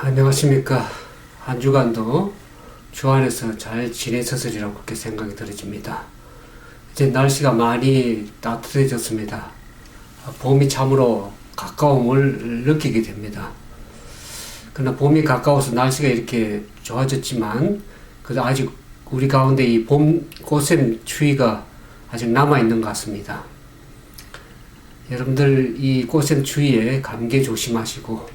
안녕하십니까. 한 주간도 주 안에서 잘 지내셨으리라고 그렇게 생각이 들어집니다. 이제 날씨가 많이 따뜻해졌습니다. 봄이 참으로 가까움을 느끼게 됩니다. 그러나 봄이 가까워서 날씨가 이렇게 좋아졌지만 그래도 아직 우리 가운데 이 봄 꽃샘 추위가 아직 남아있는 것 같습니다. 여러분들 이 꽃샘 추위에 감기 조심하시고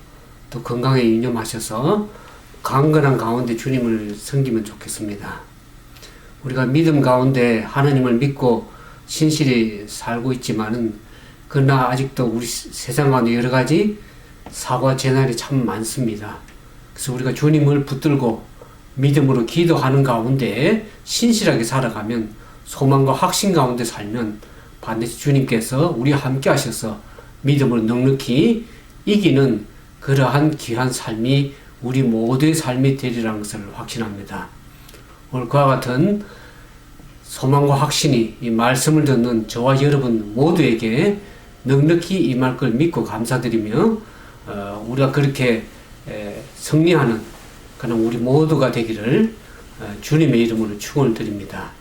또 건강에 유념하셔서 강건한 가운데 주님을 섬기면 좋겠습니다. 우리가 믿음 가운데 하나님을 믿고 신실히 살고 있지만은 그러나 아직도 우리 세상 가운데 여러 가지 사고와 재난이 참 많습니다. 그래서 우리가 주님을 붙들고 믿음으로 기도하는 가운데 신실하게 살아가면 소망과 확신 가운데 살면 반드시 주님께서 우리와 함께 하셔서 믿음으로 넉넉히 이기는 그러한 귀한 삶이 우리 모두의 삶이 되리라는 것을 확신합니다. 오늘 그와 같은 소망과 확신이 이 말씀을 듣는 저와 여러분 모두에게 넉넉히 임할 걸 믿고 감사드리며 우리가 그렇게 승리하는 그런 우리 모두가 되기를 주님의 이름으로 축원을 드립니다.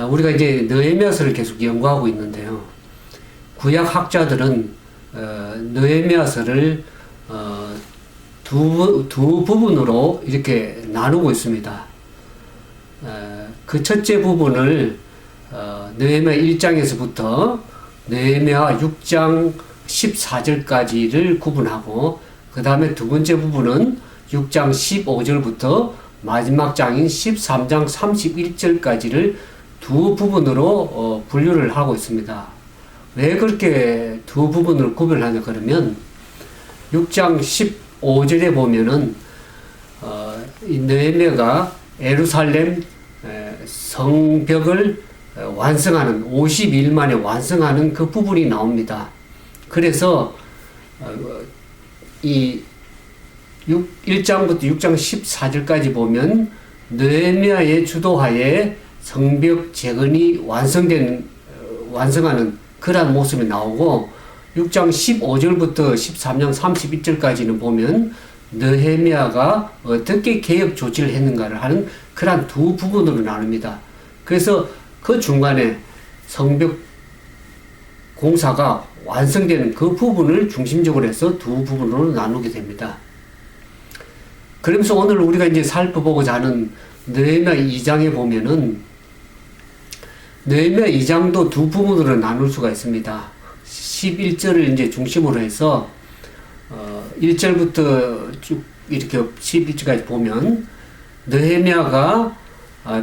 우리가 이제 느헤미야서를 계속 연구하고 있는데요. 구약 학자들은 느헤미야서를 두 부분으로 이렇게 나누고 있습니다. 그 첫째 부분을 느헤미야 1장에서부터 느헤미야 6장 14절까지를 구분하고 그 다음에 두 번째 부분은 6장 15절부터 마지막 장인 13장 31절까지를 두 부분으로 분류를 하고 있습니다. 왜 그렇게 두 부분을 구별하냐 그러면 6장 15절에 보면은 이 느헤미야가 예루살렘 성벽을 완성하는 50일 만에 완성하는 그 부분이 나옵니다. 그래서 이 1장부터 6장 14절까지 보면 느헤미야의 주도하에 성벽 재건이 완성하는 그러한 모습이 나오고 6장 15절부터 13장 31절까지는 보면 느헤미야가 어떻게 개혁 조치를 했는가를 하는 그러한 두 부분으로 나눕니다. 그래서 그 중간에 성벽 공사가 완성되는 그 부분을 중심적으로 해서 두 부분으로 나누게 됩니다. 그러면서 오늘 우리가 이제 살펴보고자 하는 느헤미야 2장에 보면은 느헤미야 2장도 두 부분으로 나눌 수가 있습니다. 11절을 이제 중심으로 해서 1절부터 쭉 이렇게 11절까지 보면 느헤미야가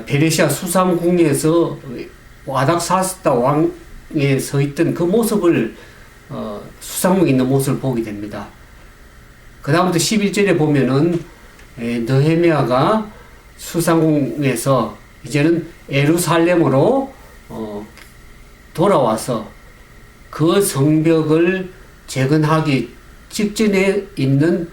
베르시아 수상궁에서 아닥사스다 왕에 서 있던 그 모습을 수상궁에 있는 모습을 보게 됩니다. 그 다음부터 11절에 보면은 느헤미야가 수상궁에서 이제는 예루살렘으로 돌아와서 그 성벽을 재건하기 직전에 있는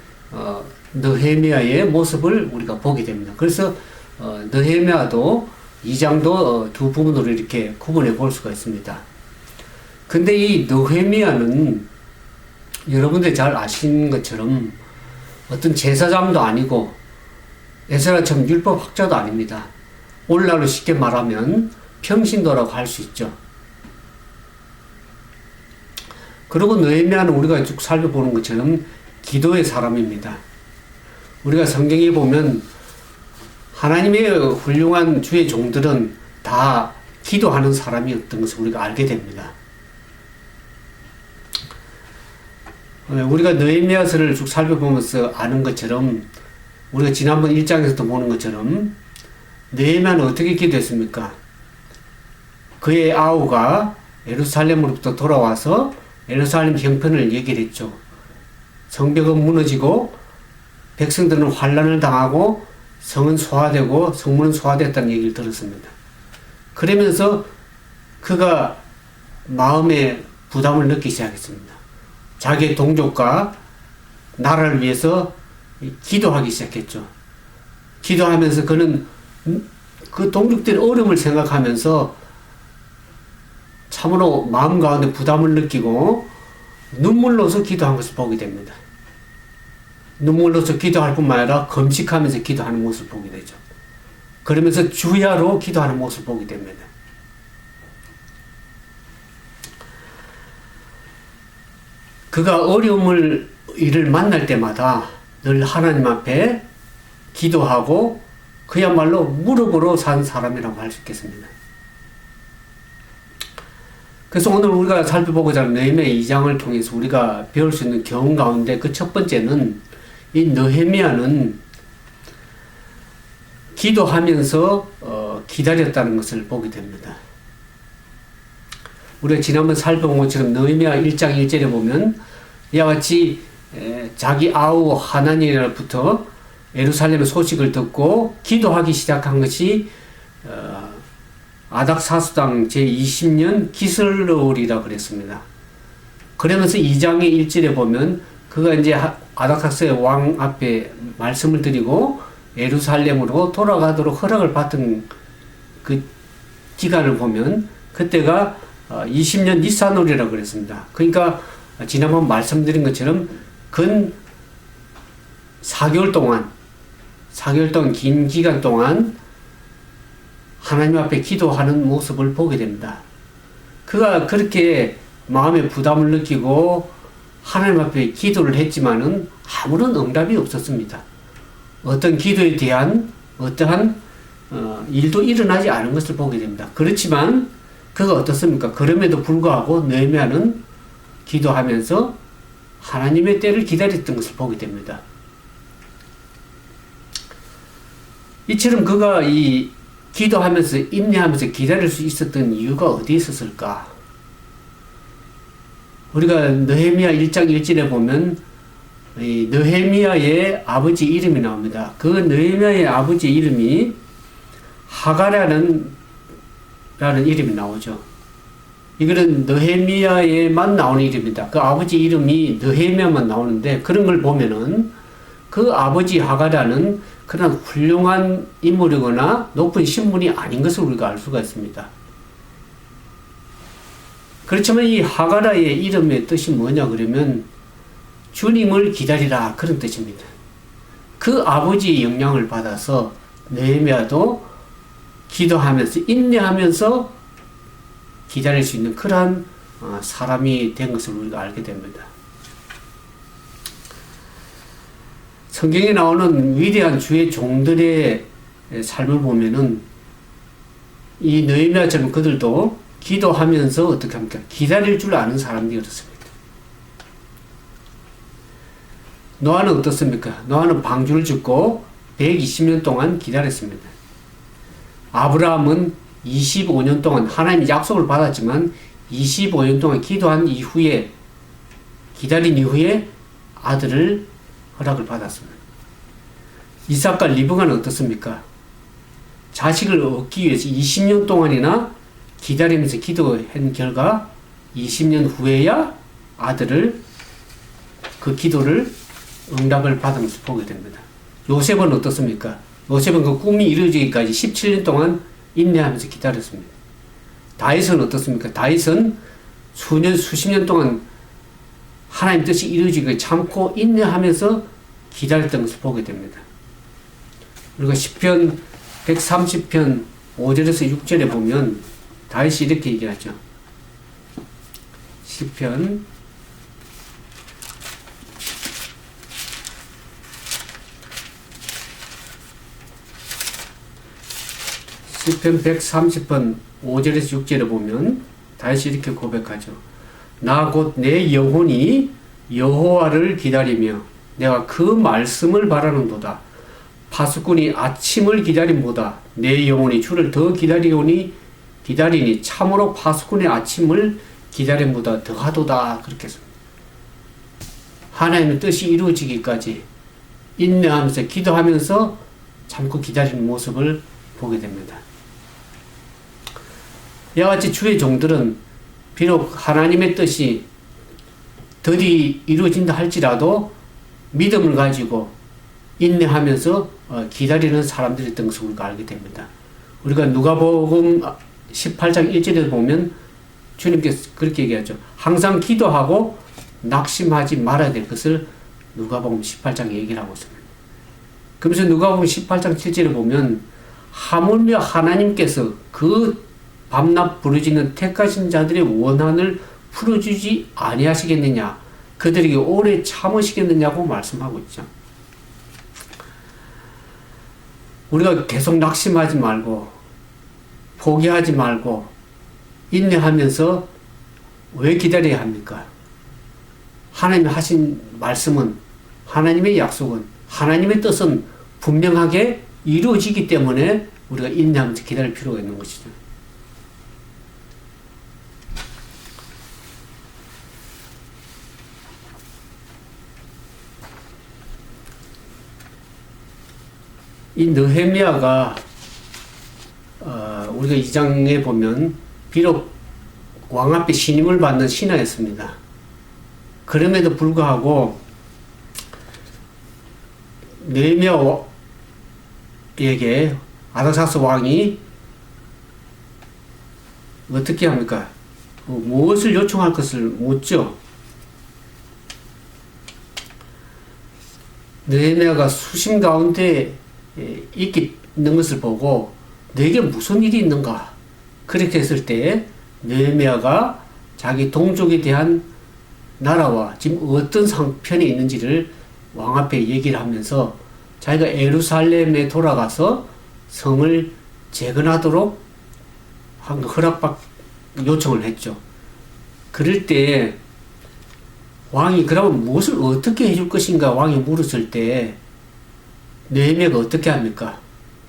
느헤미야의 모습을 우리가 보게 됩니다. 그래서 느헤미야도 2장도 두 부분으로 이렇게 구분해 볼 수가 있습니다. 근데 이 느헤미야는 여러분들이 잘 아시는 것처럼 어떤 제사장도 아니고 에스라처럼 율법학자도 아닙니다. 오늘날로 쉽게 말하면 평신도라고 할 수 있죠. 그리고 느헤미야는 우리가 쭉 살펴보는 것처럼 기도의 사람입니다. 우리가 성경에 보면 하나님의 훌륭한 주의 종들은 다 기도하는 사람이었던 것을 우리가 알게 됩니다. 우리가 느헤미야서를 쭉 살펴보면서 아는 것처럼 우리가 지난번 1장에서도 보는 것처럼 느헤미야는 어떻게 기도했습니까? 그의 아우가 예루살렘으로부터 돌아와서 예루살렘 형편을 얘기를 했죠. 성벽은 무너지고 백성들은 환난을 당하고 성은 소화되고 성문은 소화됐다는 얘기를 들었습니다. 그러면서 그가 마음에 부담을 느끼기 시작했습니다. 자기의 동족과 나라를 위해서 기도하기 시작했죠. 기도하면서 그는 그 동족들의 어려움을 생각하면서 참으로 마음 가운데 부담을 느끼고 눈물로서 기도한 것을 보게 됩니다. 그러면서 그가 마음에 부담을 느끼기 시작했습니다. 자기의 동족과 나라를 위해서 기도하기 시작했죠. 기도하면서 그는 그 동족들의 어려움을 생각하면서 참으로 마음 가운데 부담을 느끼고 눈물로서 기도한 것을 보게 됩니다. 눈물로서 기도할 뿐만 아니라 금식하면서 기도하는 모습을 보게 되죠. 그러면서 주야로 기도하는 모습을 보게 됩니다. 그가 일을 만날 때마다 늘 하나님 앞에 기도하고 그야말로 무릎으로 산 사람이라고 할 수 있겠습니다. 그래서 오늘 우리가 살펴보고자 하는 느헤미야 2장을 통해서 우리가 배울 수 있는 교훈 가운데 그 첫 번째는 이 느헤미야는 기도하면서 기다렸다는 것을 보게 됩니다. 우리가 지난번 살펴본 것처럼 느헤미야 1장 1절에 보면 이와 같이 자기 아우 하나니엘로부터 예루살렘의 소식을 듣고 기도하기 시작한 것이 아닥사스당 제20년 기슬러울이라 그랬습니다. 그러면서 2장의 1절에 보면 그가 이제 아닥사스의 왕 앞에 말씀을 드리고 예루살렘으로 돌아가도록 허락을 받은 그 기간을 보면 그때가 20년 니산월이라고 그랬습니다. 그러니까 지난번 말씀드린 것처럼 근 4개월 동안 긴 기간 동안 하나님 앞에 기도하는 모습을 보게 됩니다. 그가 그렇게 마음에 부담을 느끼고 하나님 앞에 기도를 했지만은 아무런 응답이 없었습니다. 어떤 기도에 대한 어떠한 일도 일어나지 않은 것을 보게 됩니다. 그렇지만 그가 어떻습니까? 그럼에도 불구하고 느헤미야는 기도하면서 하나님의 때를 기다렸던 것을 보게 됩니다. 이처럼 그가 이 기도하면서 인내하면서 기다릴 수 있었던 이유가 어디에 있었을까? 우리가 느헤미야 1장 1절에 보면 이 느헤미야의 아버지 이름이 나옵니다. 그 느헤미야의 아버지 이름이 하가라는 이름이 나오죠. 이거는 느헤미야에만 나오는 이름입니다. 그 아버지 이름이 느헤미야만 나오는데 그런 걸 보면은 그 아버지 하가라는 그런 훌륭한 인물이거나 높은 신분이 아닌 것을 우리가 알 수가 있습니다. 그렇지만 이 하가라의 이름의 뜻이 뭐냐 그러면 주님을 기다리라 그런 뜻입니다. 그 아버지의 영향을 받아서 느헤미야도 기도하면서 인내하면서 기다릴 수 있는 그러한 사람이 된 것을 우리가 알게 됩니다. 성경에 나오는 위대한 주의 종들의 삶을 보면은 이 느헤미야처럼 그들도 기도하면서 어떻게 합니까? 기다릴 줄 아는 사람들이었습니다. 노아는 어떻습니까? 노아는 방주를 짓고 120년 동안 기다렸습니다. 아브라함은 25년 동안 하나님의 약속을 받았지만 25년 동안 기도한 이후에 기다린 이후에 아들을 허락을 받았습니다. 이삭과 리브가는 어떻습니까? 자식을 얻기 위해서 20년 동안이나 기다리면서 기도한 결과 20년 후에야 아들을 그 기도를 응답을 받은 것을 보게 됩니다. 요셉은 어떻습니까? 요셉은 그 꿈이 이루어지기까지 17년 동안 인내하면서 기다렸습니다. 다윗은 어떻습니까? 다윗은 수십 년 동안 하나님 뜻이 이루어지기까지 참고 인내하면서 기다렸던 것을 보게 됩니다. 그리고 시편 130편 5절에서 6절에 보면 다윗이 이렇게 얘기하죠. 시편 130편 5절에서 6절에 보면 다윗이 이렇게 고백하죠. 나 곧 내 영혼이 여호와를 기다리며 내가 그 말씀을 바라는도다. 파수꾼이 아침을 기다림보다 내 영혼이 주를 더 기다리니 참으로 파수꾼의 아침을 기다림보다 더하도다. 그렇게 했습니다. 하나님의 뜻이 이루어지기까지 인내하면서 기도하면서 참고 기다리는 모습을 보게 됩니다. 이와 같이 주의 종들은 비록 하나님의 뜻이 더디 이루어진다 할지라도 믿음을 가지고 인내하면서 기다리는 사람들이었던 것을 우리가 알게 됩니다. 우리가 누가복음 18장 1절에 보면 주님께서 그렇게 얘기하죠. 항상 기도하고 낙심하지 말아야 될 것을 누가복음 18장 얘기를 하고 있습니다. 그러면서 누가복음 18장 7절에 보면 하물며 하나님께서 그 밤낮 부르짖는 택하신 자들의 원한을 풀어주지 아니하시겠느냐, 그들에게 오래 참으시겠느냐고 말씀하고 있죠. 우리가 계속 낙심하지 말고 포기하지 말고 인내하면서 왜 기다려야 합니까? 하나님이 하신 말씀은, 하나님의 약속은, 하나님의 뜻은 분명하게 이루어지기 때문에 우리가 인내하면서 기다릴 필요가 있는 것이죠. 이 느헤미야가 우리가 2장에 보면 비록 왕 앞에 신임을 받는 신하였습니다. 그럼에도 불구하고 느헤미야에게 아닥사스 왕이 어떻게 합니까? 무엇을 요청할 것을 묻죠. 느헤미야가 수심 가운데 있는 것을 보고 내게 무슨 일이 있는가? 그렇게 했을 때 느헤미야가 자기 동족에 대한 나라와 지금 어떤 상편에 있는지를 왕 앞에 얘기를 하면서 자기가 예루살렘에 돌아가서 성을 재건하도록 요청을 했죠. 그럴 때 왕이 그러면 무엇을 어떻게 해줄 것인가 왕이 물었을 때 느헤미야가 어떻게 합니까?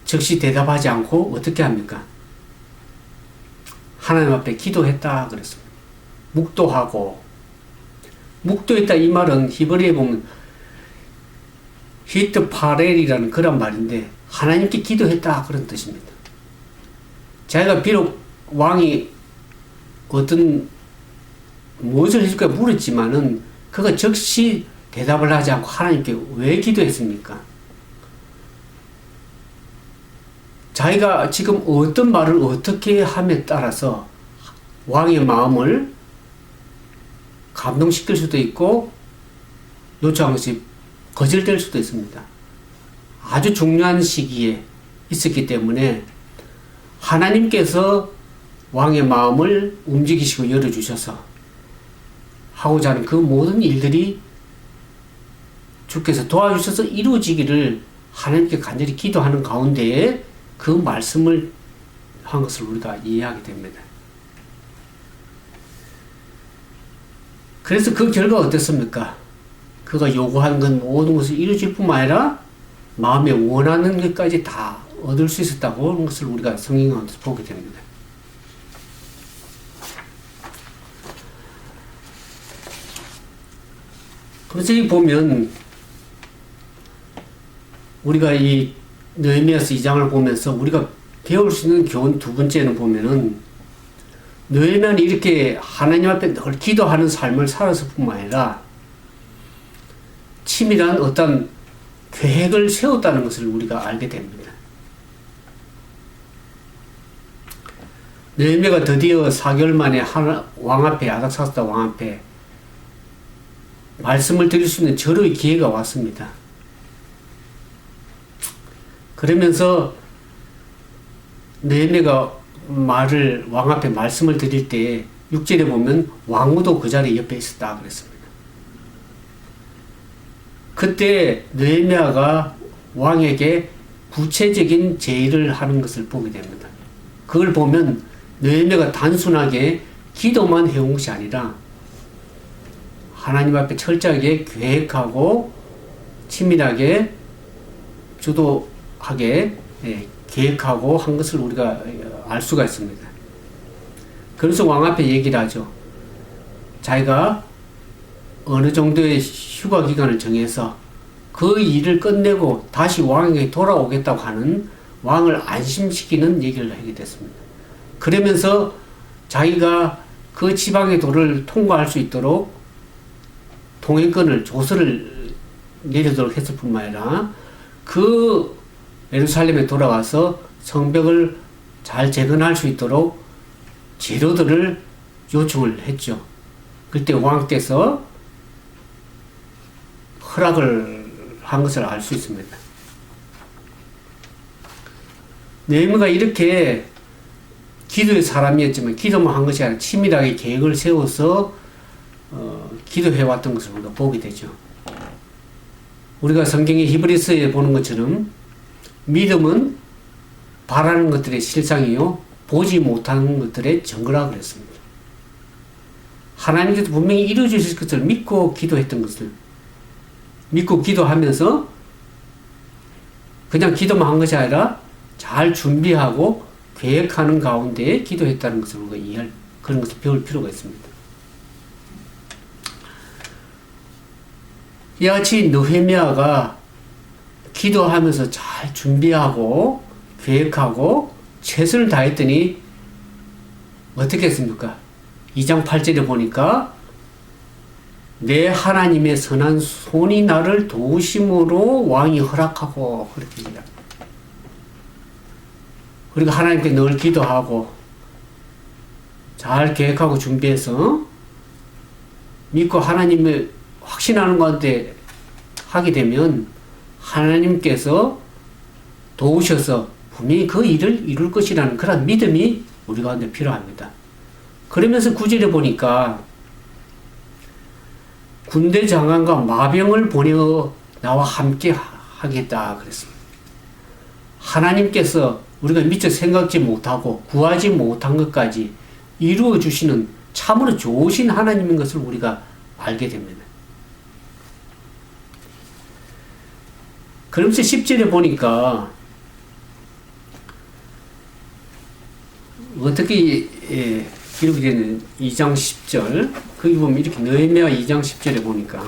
즉시 대답하지 않고 어떻게 합니까? 하나님 앞에 기도했다 그랬습니다. 묵도하고, 묵도했다 이 말은 히브리에 보면 히트파렐이라는 그런 말인데 하나님께 기도했다 그런 뜻입니다. 자기가 비록 왕이 어떤 무엇을 해줄까 물었지만은 그가 즉시 대답을 하지 않고 하나님께 왜 기도했습니까? 자기가 지금 어떤 말을 어떻게 함에 따라서 왕의 마음을 감동시킬 수도 있고 요청한 것이 거절될 수도 있습니다. 아주 중요한 시기에 있었기 때문에 하나님께서 왕의 마음을 움직이시고 열어주셔서 하고자 하는 그 모든 일들이 주께서 도와주셔서 이루어지기를 하나님께 간절히 기도하는 가운데에 그 말씀을 한 것을 우리가 이해하게 됩니다. 그래서 그 결과가 어땠습니까? 그가 요구한 건 모든 것을 이루어질 뿐만 아니라 마음에 원하는 것까지 다 얻을 수 있었다고 하는 것을 우리가 성경 가운데서 보게 됩니다. 그래서 이 보면 우리가 이 느헤미야서 2장을 보면서 우리가 배울 수 있는 교훈 두 번째는 보면은 느헤미야는 이렇게 하나님 앞에 늘 기도하는 삶을 살았을 뿐만 아니라 치밀한 어떤 계획을 세웠다는 것을 우리가 알게 됩니다. 느헤미야가 드디어 4개월 만에 왕 앞에, 아닥사스다 왕 앞에 말씀을 드릴 수 있는 절호의 기회가 왔습니다. 그러면서 느헤미야가 왕 앞에 말씀을 드릴 때 6절에 보면 왕후도 그 자리 옆에 있었다 그랬습니다. 그때 느헤미야가 왕에게 구체적인 제의를 하는 것을 보게 됩니다. 그걸 보면 느헤미야가 단순하게 기도만 해온 것이 아니라 하나님 앞에 철저하게 계획하고 치밀하게 주도하게 계획하고 한 것을 우리가 알 수가 있습니다. 그래서 왕 앞에 얘기를 하죠. 자기가 어느 정도의 휴가 기간을 정해서 그 일을 끝내고 다시 왕에게 돌아오겠다고 하는 왕을 안심시키는 얘기를 하게 됐습니다. 그러면서 자기가 그 지방의 도를 통과할 수 있도록 통행권을, 조서를 내리도록 했을 뿐만 아니라 그 예루살렘에 돌아가서 성벽을 잘 재건할 수 있도록 재료들을 요청을 했죠. 그때 왕께서 허락을 한 것을 알 수 있습니다. 느헤미야가 이렇게 기도의 사람이었지만 기도만 한 것이 아니라 치밀하게 계획을 세워서 기도해왔던 것을 우리가 보게 되죠. 우리가 성경의 히브리서에 보는 것처럼 믿음은 바라는 것들의 실상이요 보지 못하는 것들의 증거라 그랬습니다. 하나님께서 분명히 이루어 주실 것을 믿고 기도했던 것을 믿고 기도하면서 그냥 기도만 한 것이 아니라 잘 준비하고 계획하는 가운데 기도했다는 것을 우리가 이해할 그런 것을 배울 필요가 있습니다. 이와 같이 느헤미야가 기도하면서 잘 준비하고 계획하고 최선을 다했더니 어떻게 했습니까? 2장 8절에 보니까 내 하나님의 선한 손이 나를 도우심으로 왕이 허락하고 그렇게 얘기합니다. 우리가 하나님께 늘 기도하고 잘 계획하고 준비해서 믿고 하나님을 확신하는 가운데 하게 되면 하나님께서 도우셔서 분명히 그 일을 이룰 것이라는 그런 믿음이 우리 가운데 필요합니다. 그러면서 9절에 보니까 군대 장관과 마병을 보내어 나와 함께 하겠다 그랬습니다. 하나님께서 우리가 미처 생각지 못하고 구하지 못한 것까지 이루어 주시는 참으로 좋으신 하나님인 것을 우리가 알게 됩니다. 그러면서 10절에 보니까 어떻게 기록이 되는 2장 10절 거기 보면 이렇게 느헤미야 2장 10절에 보니까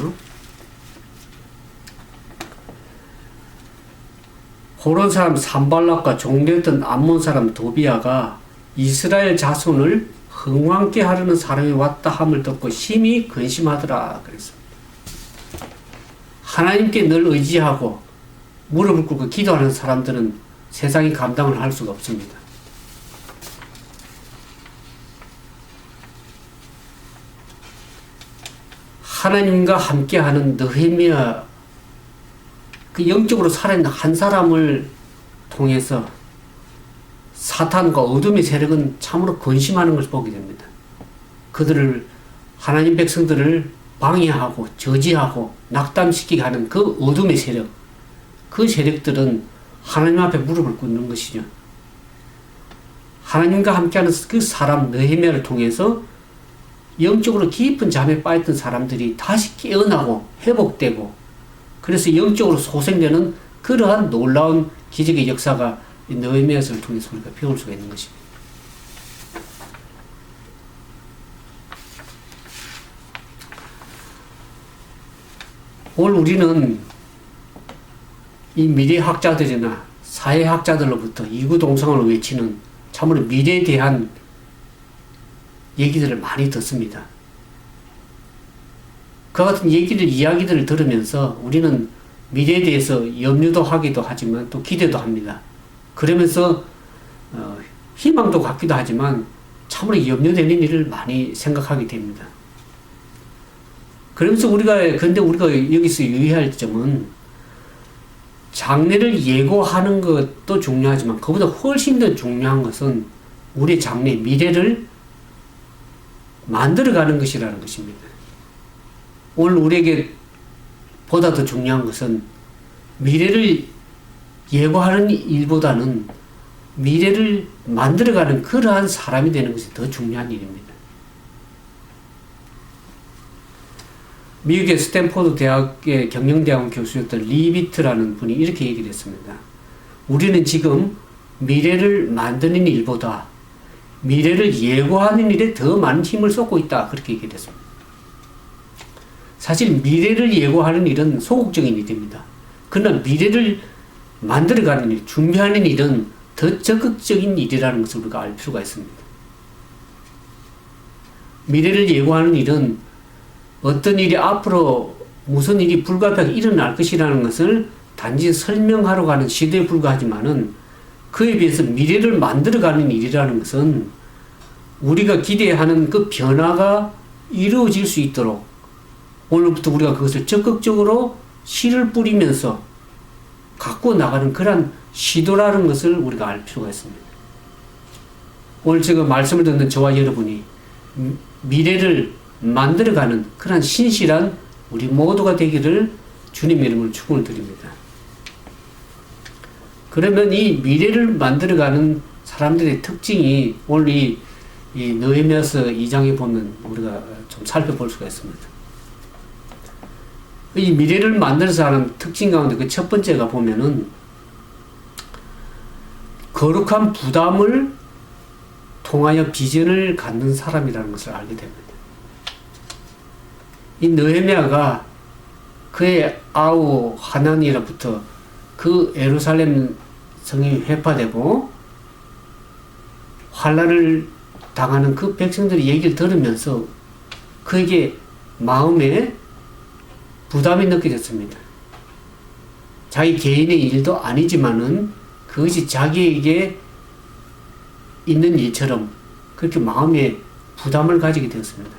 호론 사람 산발락과 종되었던 암몬 사람 도비야가 이스라엘 자손을 흥왕케 하려는 사람이 왔다 함을 듣고 심히 근심하더라 그랬습니다. 하나님께 늘 의지하고 무릎을 꿇고 기도하는 사람들은 세상이 감당을 할 수가 없습니다. 하나님과 함께하는 느헤미야 그 영적으로 살아있는 한 사람을 통해서 사탄과 어둠의 세력은 참으로 근심하는 것을 보게 됩니다. 그들을 하나님 백성들을 방해하고 저지하고 낙담시키게 하는 그 어둠의 세력 그 세력들은 하나님 앞에 무릎을 꿇는 것이죠. 하나님과 함께하는 그 사람 느헤미야를 통해서 영적으로 깊은 잠에 빠졌던 사람들이 다시 깨어나고 회복되고 그래서 영적으로 소생되는 그러한 놀라운 기적의 역사가 느헤미야서를 통해서 우리가 배울 수가 있는 것입니다. 오늘 우리는 이 미래학자들이나 사회학자들로부터 이구동성을 외치는 참으로 미래에 대한 얘기들을 많이 듣습니다. 그 같은 이야기들을 들으면서 우리는 미래에 대해서 염려도 하기도 하지만 또 기대도 합니다. 그러면서 희망도 갖기도 하지만 참으로 염려되는 일을 많이 생각하게 됩니다. 그러면서 그런데 우리가 여기서 유의할 점은 장래를 예고하는 것도 중요하지만 그보다 훨씬 더 중요한 것은 우리의 장래, 미래를 만들어가는 것이라는 것입니다. 오늘 우리에게 보다 더 중요한 것은 미래를 예고하는 일보다는 미래를 만들어가는 그러한 사람이 되는 것이 더 중요한 일입니다. 미국의 스탠포드 대학의 경영대학원 교수였던 리비트라는 분이 이렇게 얘기를 했습니다. 우리는 지금 미래를 만드는 일보다 미래를 예고하는 일에 더 많은 힘을 쏟고 있다. 그렇게 얘기를 했습니다. 사실 미래를 예고하는 일은 소극적인 일입니다. 그러나 미래를 만들어가는 일, 준비하는 일은 더 적극적인 일이라는 것을 우리가 알 필요가 있습니다. 미래를 예고하는 일은 어떤 일이 앞으로 무슨 일이 불가피하게 일어날 것이라는 것을 단지 설명하러 가는 시대에 불과하지만은 그에 비해서 미래를 만들어가는 일이라는 것은 우리가 기대하는 그 변화가 이루어질 수 있도록 오늘부터 우리가 그것을 적극적으로 씨를 뿌리면서 갖고 나가는 그런 시도라는 것을 우리가 알 필요가 있습니다. 오늘 제가 말씀을 듣는 저와 여러분이 미래를 만들어가는 그런 신실한 우리 모두가 되기를 주님의 이름으로 축원을 드립니다. 그러면 이 미래를 만들어가는 사람들의 특징이 오늘 이 느헤미야서 2장에 보면 우리가 좀 살펴볼 수가 있습니다. 이 미래를 만들어서 하는 특징 가운데 그 첫 번째가 보면은 거룩한 부담을 통하여 비전을 갖는 사람이라는 것을 알게 됩니다. 이 느헤미야가 그의 아우 하나니로부터 그 예루살렘 성이 회파되고 환난을 당하는 그 백성들의 얘기를 들으면서 그에게 마음에 부담이 느껴졌습니다. 자기 개인의 일도 아니지만은 그것이 자기에게 있는 일처럼 그렇게 마음에 부담을 가지게 되었습니다.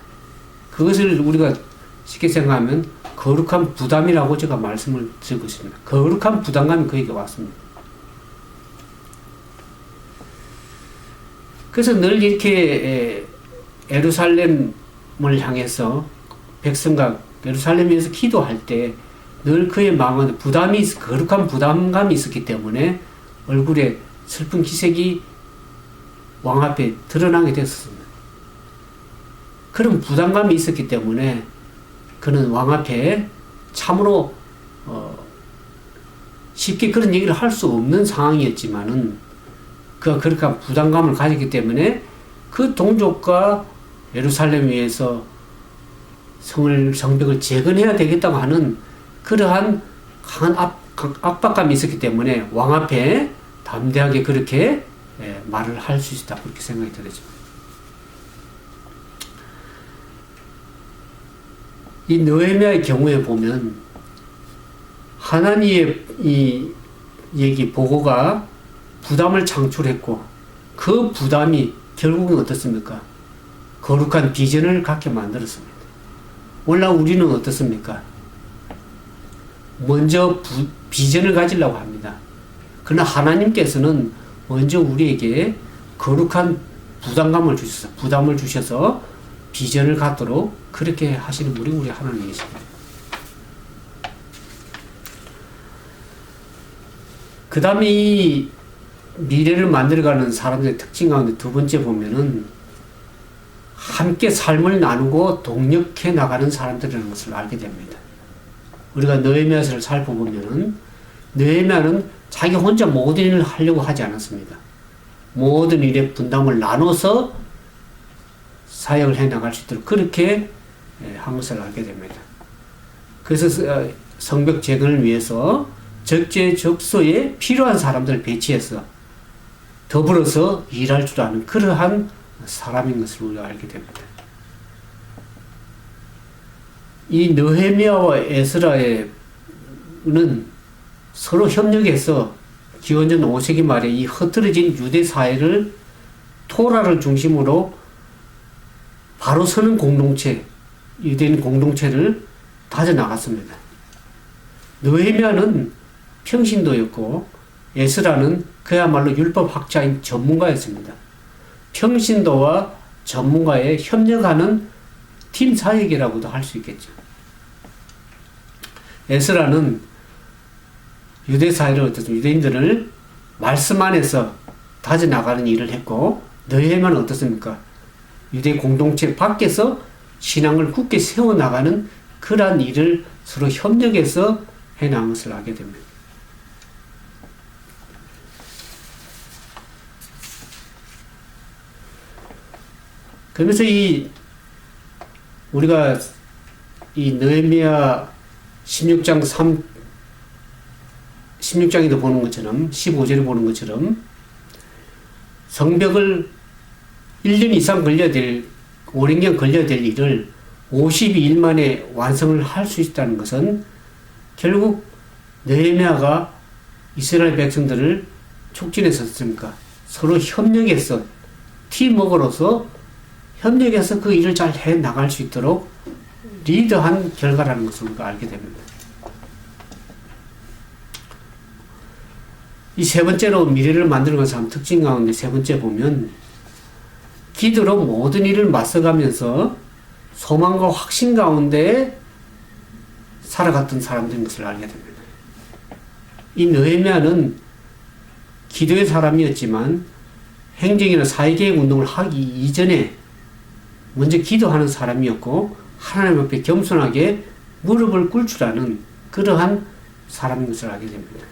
그것을 우리가 쉽게 생각하면 거룩한 부담이라고 제가 말씀을 드리고 있습니다. 거룩한 부담감이 그에게 왔습니다. 그래서 늘 이렇게 예루살렘을 향해서 백성과 예루살렘에서 기도할 때 늘 그의 마음에 거룩한 부담감이 있었기 때문에 얼굴에 슬픈 기색이 왕 앞에 드러나게 됐습니다. 그런 부담감이 있었기 때문에 그는 왕 앞에 참으로 쉽게 그런 얘기를 할 수 없는 상황이었지만은 그가 그렇게 부담감을 가졌기 때문에 그 동족과 예루살렘 위에서 성벽을 재건해야 되겠다고 하는 그러한 강한 압박감이 있었기 때문에 왕 앞에 담대하게 그렇게 말을 할 수 있다 그렇게 생각이 들어죠. 이 느헤미야의 경우에 보면 하나님의 이 얘기 보고가 부담을 창출했고 그 부담이 결국은 어떻습니까? 거룩한 비전을 갖게 만들었습니다. 오늘 우리는 어떻습니까? 먼저 비전을 가지려고 합니다. 그러나 하나님께서는 먼저 우리에게 거룩한 부담을 주셔서 비전을 갖도록 그렇게 하시는 분이 우리 하나님이십니다. 그 다음에 이 미래를 만들어가는 사람들의 특징 가운데 두 번째 보면은 함께 삶을 나누고 동력해 나가는 사람들이라는 것을 알게 됩니다. 우리가 느헤미야서를 살펴보면은 느헤미야는 자기 혼자 모든 일을 하려고 하지 않았습니다. 모든 일의 분담을 나눠서 사역을 해 나갈 수 있도록 그렇게 한 것을 알게 됩니다. 그래서 성벽 재건을 위해서 적재적소에 필요한 사람들을 배치해서 더불어서 일할 줄 아는 그러한 사람인 것을 우리가 알게 됩니다. 이 느헤미야와 에스라는 서로 협력해서 기원전 5세기 말에 이 흩어진 유대 사회를 토라를 중심으로 바로 서는 공동체, 유대인 공동체를 다져나갔습니다. 느헤미야는 평신도였고 에스라는 그야말로 율법학자인 전문가였습니다. 평신도와 전문가의 협력하는 팀 사역이라고도 할 수 있겠죠. 에스라는 유대 사회를 유대인들을 말씀 안에서 다져나가는 일을 했고 느헤미야는 어떻습니까? 유대 공동체 밖에서 신앙을 굳게 세워나가는 그러한 일을 서로 협력해서 해나간 것을 알게 됩니다. 그러면서 우리가 이 느헤미야 16장에도 보는 것처럼 15절에 보는 것처럼 성벽을 1년 이상 오랜 걸려야 될 일을 52일 만에 완성을 할 수 있다는 것은 결국 느헤미야가 이스라엘 백성들을 촉진했었습니까? 서로 협력해서 팀워크로서 협력해서 그 일을 잘 해 나갈 수 있도록 리드한 결과라는 것을 우리가 알게 됩니다. 이 세 번째로 미래를 만드는 사람 특징 가운데 세 번째 보면 기도로 모든 일을 맞서가면서 소망과 확신 가운데 살아갔던 사람들인 것을 알게 됩니다. 이 느헤미야는 기도의 사람이었지만 행정이나 사회개혁 운동을 하기 이전에 먼저 기도하는 사람이었고 하나님 앞에 겸손하게 무릎을 꿇을 줄 아는 그러한 사람인 것을 알게 됩니다.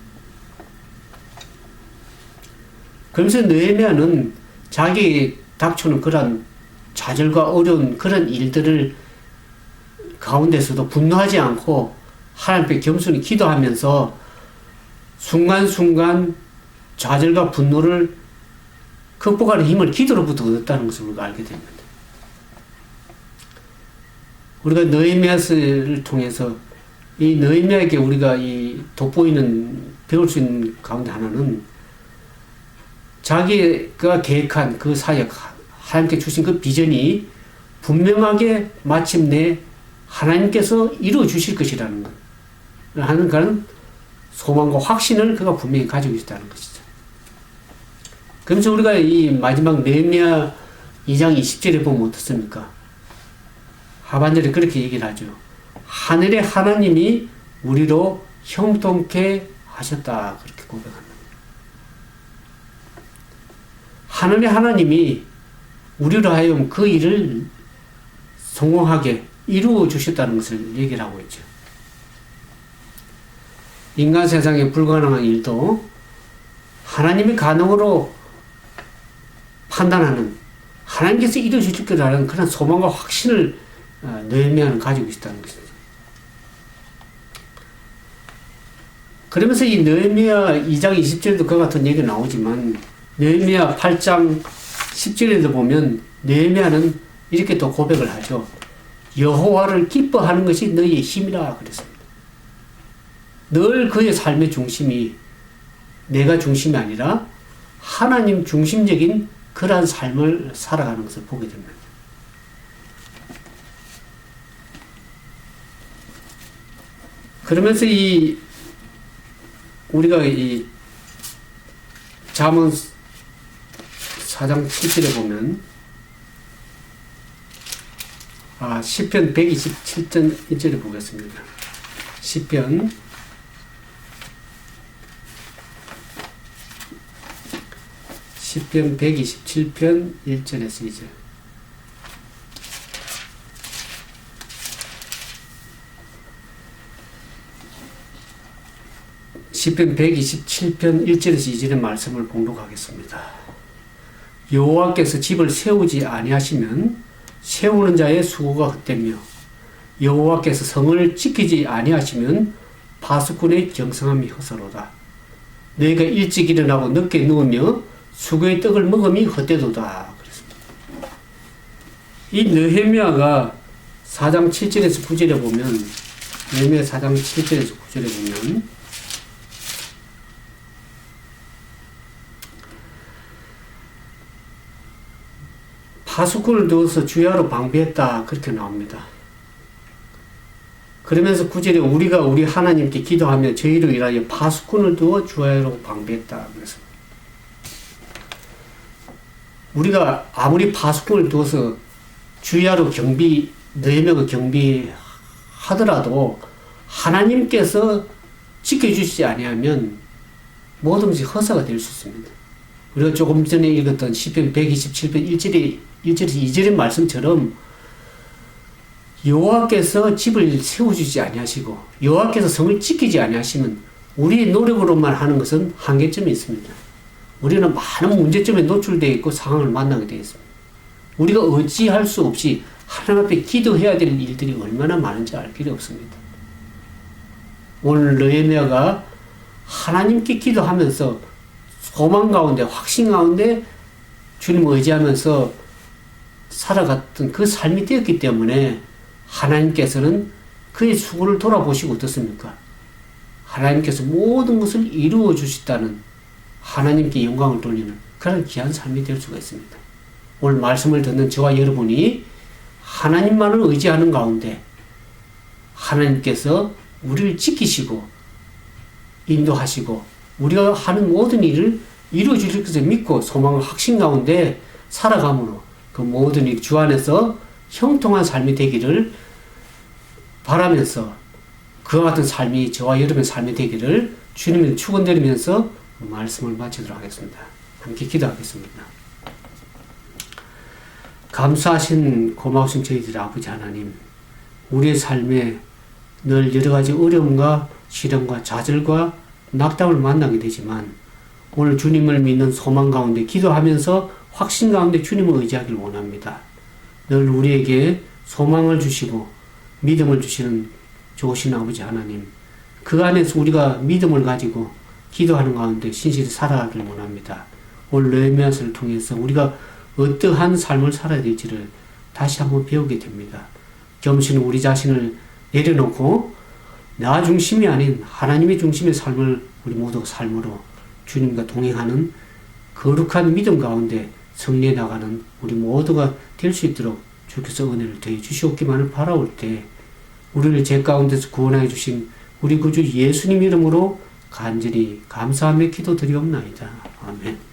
그러면서 느헤미야는 자기 닥쳐오는 그런 좌절과 어려운 그런 일들을 가운데서도 분노하지 않고 하나님 앞에 겸손히 기도하면서 순간순간 좌절과 분노를 극복하는 힘을 기도로부터 얻었다는 것을 우리가 알게 됩니다. 우리가 느헤미야서를 통해서 이 느헤미야에게 우리가 이 돋보이는 배울 수 있는 가운데 하나는 자기가 계획한 그 사역, 하나님께 주신 그 비전이 분명하게 마침내 하나님께서 이루어 주실 것이라는 것. 하는 그런 소망과 확신을 그가 분명히 가지고 있다는 것이죠. 그래서 우리가 이 마지막 느헤미야 2장 20절에 보면 어떻습니까? 하반절에 그렇게 얘기를 하죠. 하늘의 하나님이 우리로 형통케 하셨다. 그렇게 고백합니다. 하늘의 하나님이 우리로 하여금 그 일을 성공하게 이루어 주셨다는 것을 얘기를 하고 있죠. 인간 세상에 불가능한 일도 하나님의 가능으로 판단하는 하나님께서 이루어 주실 거라는 그런 소망과 확신을 느헤미야는 가지고 있다는 것이죠. 그러면서 이 느헤미야 2장 20절에도 그와 같은 얘기가 나오지만 느헤미야 8장 10절에도 보면 느헤미야는 이렇게 또 고백을 하죠. 여호와를 기뻐하는 것이 너희의 힘이라 그랬습니다. 늘 그의 삶의 중심이 내가 중심이 아니라 하나님 중심적인 그러한 삶을 살아가는 것을 보게 됩니다. 그러면서 우리가 이 잠언 4장 7절에 보면 시편 127편 1절에 보겠습니다. 시편 127편 1절에서 2절. 시편 127편 1절에서 2절의 말씀을 봉독하겠습니다. 여호와께서 집을 세우지 아니하시면 세우는 자의 수고가 헛되며 여호와께서 성을 지키지 아니하시면 파수꾼의 경성함이 헛서로다. 너희가 일찍 일어나고 늦게 누우며 수고의 떡을 먹음이 헛되도다. 그랬습니다. 이 느헤미야가 4장 7절에서 9절에 보면 느헤미야 4장 7절에서 9절에 보면 파수꾼을 두어서 주야로 방비했다. 그렇게 나옵니다. 그러면서 9절에 우리가 우리 하나님께 기도하며 저희로 인하여 파수꾼을 두어 주야로 방비했다. 그래서 우리가 아무리 파수꾼을 두어서 주야로 느헤미야가 경비하더라도 하나님께서 지켜주시지 아니하면 모든 것이 허사가 될 수 있습니다. 우리가 조금 전에 읽었던 시편 127편 1절에서 2절의 말씀처럼 여호와께서 집을 세워주지 아니하시고 여호와께서 성을 지키지 아니하시면 우리의 노력으로만 하는 것은 한계점이 있습니다. 우리는 많은 문제점에 노출되어 있고 상황을 만나게 되어 있습니다. 우리가 어찌할 수 없이 하나님 앞에 기도해야 될 일들이 얼마나 많은지 알 필요 없습니다. 오늘 느헤미야가 하나님께 기도하면서 소망 가운데 확신 가운데 주님을 의지하면서 살아갔던 그 삶이 되었기 때문에 하나님께서는 그의 수고를 돌아보시고 어떻습니까? 하나님께서 모든 것을 이루어 주셨다는 하나님께 영광을 돌리는 그런 귀한 삶이 될 수가 있습니다. 오늘 말씀을 듣는 저와 여러분이 하나님만을 의지하는 가운데 하나님께서 우리를 지키시고 인도하시고 우리가 하는 모든 일을 이루어질 것을 믿고 소망을 확신 가운데 살아감으로 그 모든 일 주 안에서 형통한 삶이 되기를 바라면서 그와 같은 삶이 저와 여러분의 삶이 되기를 주님을 축원드리면서 말씀을 마치도록 하겠습니다. 함께 기도하겠습니다. 감사하신 고마우신 저희들 아버지 하나님, 우리의 삶에 늘 여러 가지 어려움과 시련과 좌절과 낙담을 만나게 되지만 오늘 주님을 믿는 소망 가운데 기도하면서 확신 가운데 주님을 의지하기를 원합니다. 늘 우리에게 소망을 주시고 믿음을 주시는 좋으신 아버지 하나님, 그 안에서 우리가 믿음을 가지고 기도하는 가운데 신실히 살아가길 원합니다. 오늘 레미앗을 통해서 우리가 어떠한 삶을 살아야 될지를 다시 한번 배우게 됩니다. 겸손히 우리 자신을 내려놓고 나 중심이 아닌 하나님의 중심의 삶을 우리 모두 삶으로 주님과 동행하는 거룩한 믿음 가운데 승리해 나가는 우리 모두가 될 수 있도록 주께서 은혜를 더해 주시옵기만을 바라올 때 우리를 죄 가운데서 구원하여 주신 우리 구주 예수님 이름으로 간절히 감사하며 기도드리옵나이다. 아멘.